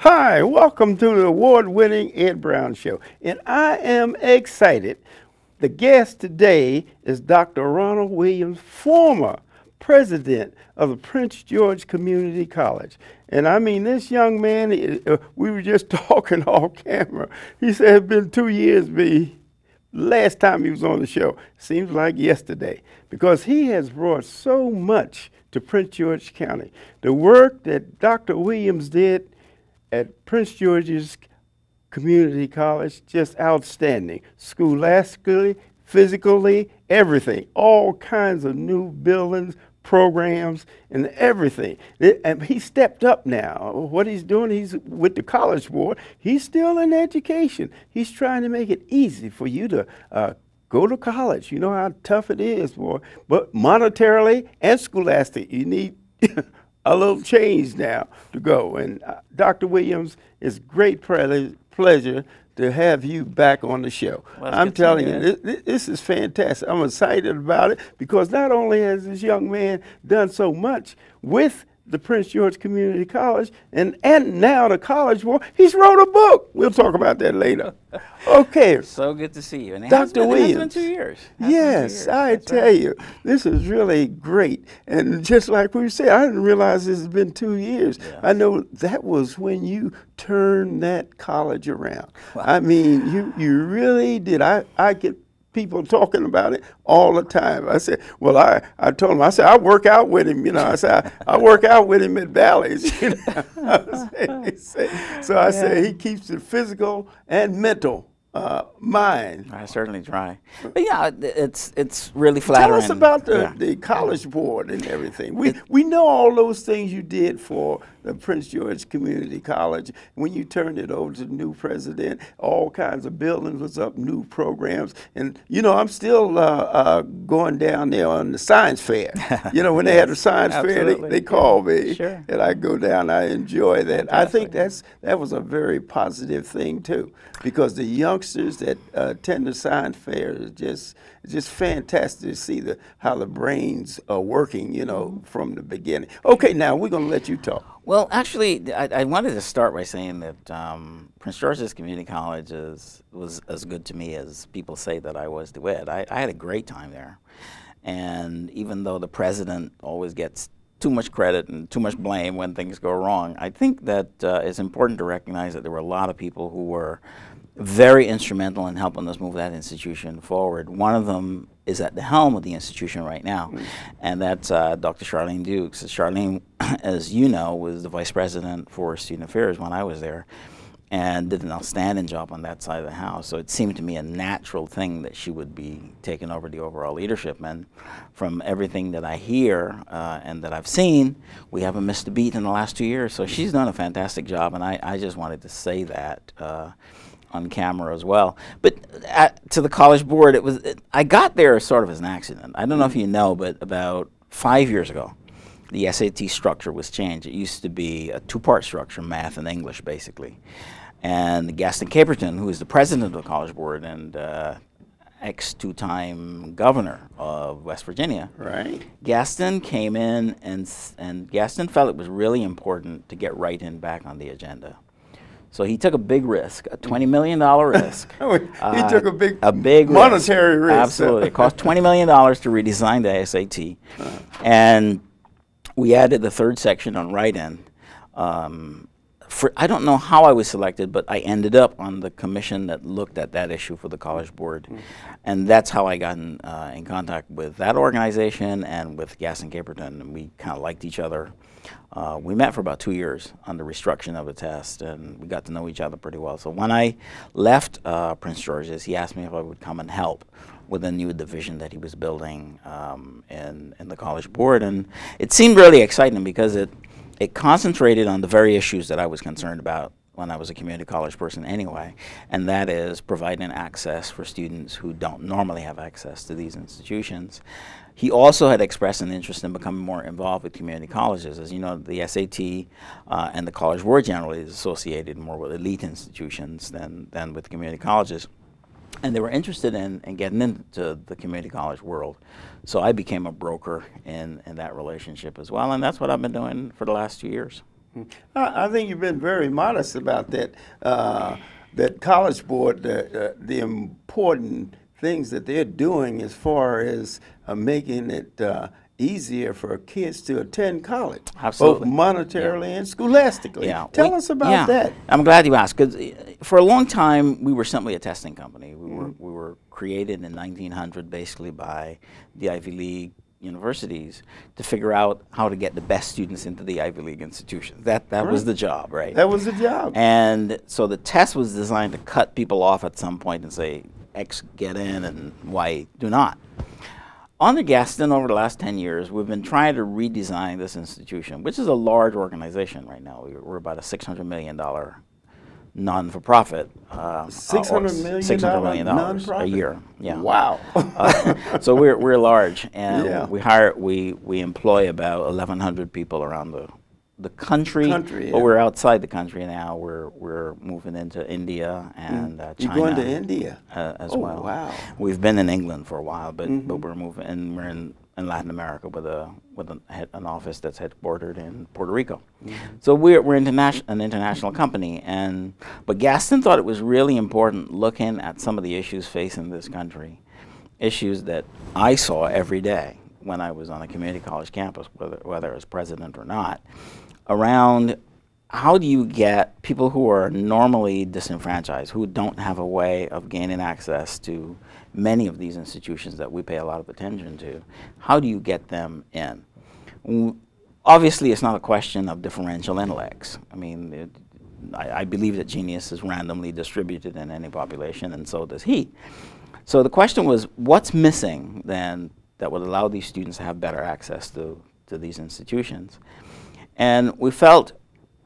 Hi, welcome to the award-winning Ed Brown Show. And I am excited. The guest today is Dr. Ronald Williams, former president of the Prince George Community College. And I mean, this young man, we were just talking off camera. He said it's been 2 years, last time he was on the show. Seems like yesterday, because he has brought so much to Prince George County. The work that Dr. Williams did at Prince George's Community College, just outstanding. Scholastically, physically, everything. All kinds of new buildings, programs, and everything. And he stepped up now. What he's doing, he's with the College Board. He's still in education. He's trying to make it easy for you to go to college. You know how tough it is, boy. But monetarily and scholastic, you need a little change now to go. And Dr. Williams, it's great pleasure to have you back on the show. Well, I'm telling you, this is fantastic. I'm excited about it because not only has this young man done so much with the Prince George Community College and now the College Board, he's wrote a book. We'll talk about that later. Okay. So good to see you. And Dr. Williams. It has been 2 years. Yes, I tell you, this is really great. And just like we said, I didn't realize this has been 2 years. Yeah. I know that was when you turned that college around. Wow. I mean, you really did. I get people talking about it all the time. I said, well, I told him, I said, I work out with him, you know. I said, I work out with him at Bally's, you know. So I said, he keeps it physical and mental mind. I certainly try. But yeah, it's really flattering. Tell us about the College Board and everything. We know all those things you did for the Prince George Community College. When you turned it over to the new president, all kinds of buildings was up, new programs. And, you know, I'm still going down there on the science fair. You know, when they had the science fair, they called me. Sure. And I go down, I enjoy that. Fantastic. I think that was a very positive thing, too, because the youngsters that attend the science fair is just fantastic to see how the brains are working, you know, from the beginning. Okay, now we're going to let you talk. Well, actually, I wanted to start by saying that Prince George's Community College was as good to me as people say that I was to it. I had a great time there. And even though the president always gets too much credit and too much blame when things go wrong, I think that it's important to recognize that there were a lot of people who were very instrumental in helping us move that institution forward. One of them is at the helm of the institution right now, and that's Dr. Charlene Dukes. Charlene, as you know, was the vice president for student affairs when I was there and did an outstanding job on that side of the house. So it seemed to me a natural thing that she would be taking over the overall leadership. And from everything that I hear and that I've seen, we haven't missed a beat in the last 2 years. So she's done a fantastic job, and I just wanted to say that on camera as well. But to the College Board, I got there sort of as an accident. I don't know if you know, but about 5 years ago, the SAT structure was changed. It used to be a two-part structure, math and English, basically. And Gaston Caperton, who is the president of the College Board and ex-two-time governor of West Virginia, right? Gaston came in and Gaston felt it was really important to get write-in back on the agenda. So he took a big risk, a $20 million risk. He took a big monetary risk. Absolutely. It cost $20 million to redesign the SAT. And we added the third section on write-in. I don't know how I was selected, but I ended up on the commission that looked at that issue for the College Board. And that's how I got in contact with that organization and with Gaston Caperton. And we kind of liked each other. We met for about 2 years on the restructuring of the test, and we got to know each other pretty well. So when I left Prince George's, he asked me if I would come and help with a new division that he was building in the College Board. And it seemed really exciting because it concentrated on the very issues that I was concerned about when I was a community college person anyway, and that is providing access for students who don't normally have access to these institutions. He also had expressed an interest in becoming more involved with community colleges. As you know, the SAT and the College Board generally is associated more with elite institutions than with community colleges. And they were interested in getting into the community college world. So I became a broker in that relationship as well, and that's what I've been doing for the last 2 years. I think you've been very modest about that. That College Board, the important things that they're doing as far as making it easier for kids to attend college, Absolutely. both monetarily and scholastically. Yeah. Tell us about that. I'm glad you asked, because for a long time we were simply a testing company. We were created in 1900 basically by the Ivy League universities to figure out how to get the best students into the Ivy League institutions. That was the job, right? That was the job. And so the test was designed to cut people off at some point and say, X get in and Y do not. Under Gaston, over the last 10 years, we've been trying to redesign this institution, which is a large organization right now. We're about a $600 million non-for-profit. $600 million a year. Yeah. Wow. So we're large, and Yeah. we employ about 1,100 people around the country. Yeah. But we're outside the country now. We're moving into India and China. You're going to India As well. Wow. We've been in England for a while, but we're moving, and we're in Latin America with an office that's headquartered in Puerto Rico. So we're an international company, but Gaston thought it was really important looking at some of the issues facing this country, issues that I saw every day when I was on a community college campus, whether as president or not, around how do you get people who are normally disenfranchised, who don't have a way of gaining access to many of these institutions that we pay a lot of attention to, how do you get them in? Obviously, it's not a question of differential intellects. I mean, I believe that genius is randomly distributed in any population, and so does he. So the question was, what's missing then that would allow these students to have better access to these institutions? And we felt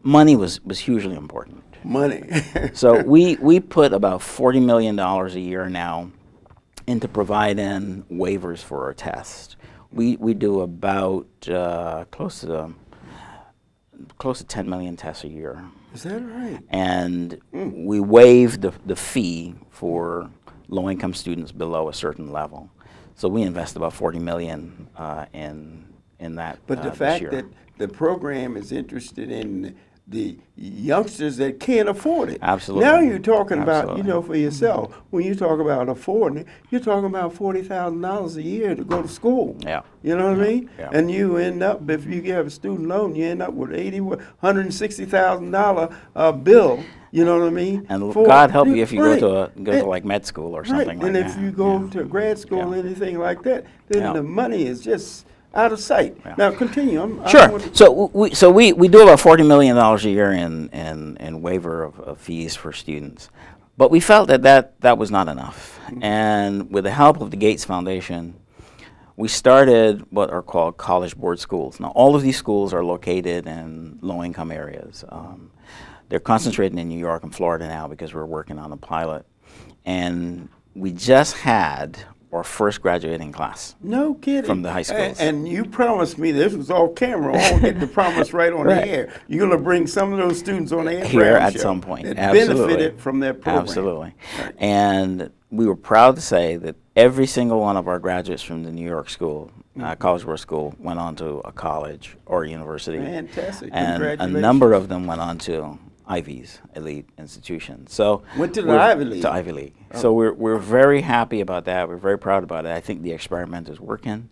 money was hugely important. Money. So we put about $40 million a year now into providing waivers for our test. We do about close to 10 million tests a year. Is that right? And we waive the fee for low-income students below a certain level. So we invest about $40 million in that. But the fact that the program is interested in the youngsters that can't afford it. Absolutely. Now you're talking about, Absolutely. for yourself, when you talk about affording it, you're talking about $40,000 a year to go to school. Yeah. You know what I mean? Yeah. And you end up, if you have a student loan, you end up with $160,000 bill. You know what I mean? And God help you if you go to like med school or something like and that. if you go to grad school or anything like that, then the money is just out of sight. Yeah. Now continue. Sure. So we do about $40 million a year in waiver of fees for students, but we felt that was not enough. And with the help of the Gates Foundation, we started what are called College Board schools. Now all of these schools are located in low-income areas. They're concentrated in New York and Florida now because we're working on a pilot, and we just had our first graduating class. No kidding. From the high schools. And you promised me, this was off camera, I won't get the promise right on the air. You're going to bring some of those students on the Ed here Brown at show some point. that Absolutely. benefited from their program. Absolutely. Right. And we were proud to say that every single one of our graduates from the New York school, College Board School, went on to a college or university. Fantastic. And a Congratulations. number of them went on to Ivies, elite institutions. So went to the Ivy League. To Ivy League. Oh. So we're very happy about that. We're very proud about it. I think the experiment is working.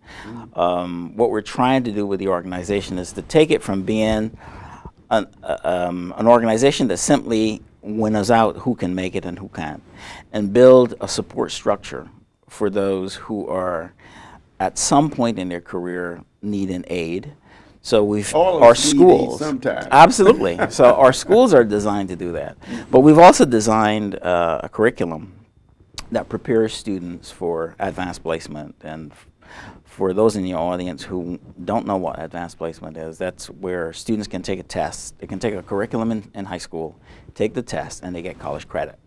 What we're trying to do with the organization is to take it from being an organization that simply winnows out who can make it and who can't, and build a support structure for those who are at some point in their career needing aid. So our schools, sometimes. Absolutely. So our schools are designed to do that. But we've also designed a curriculum that prepares students for advanced placement. And for those in your audience who don't know what advanced placement is, that's where students can take a test. They can take a curriculum in high school, take the test, and they get college credit.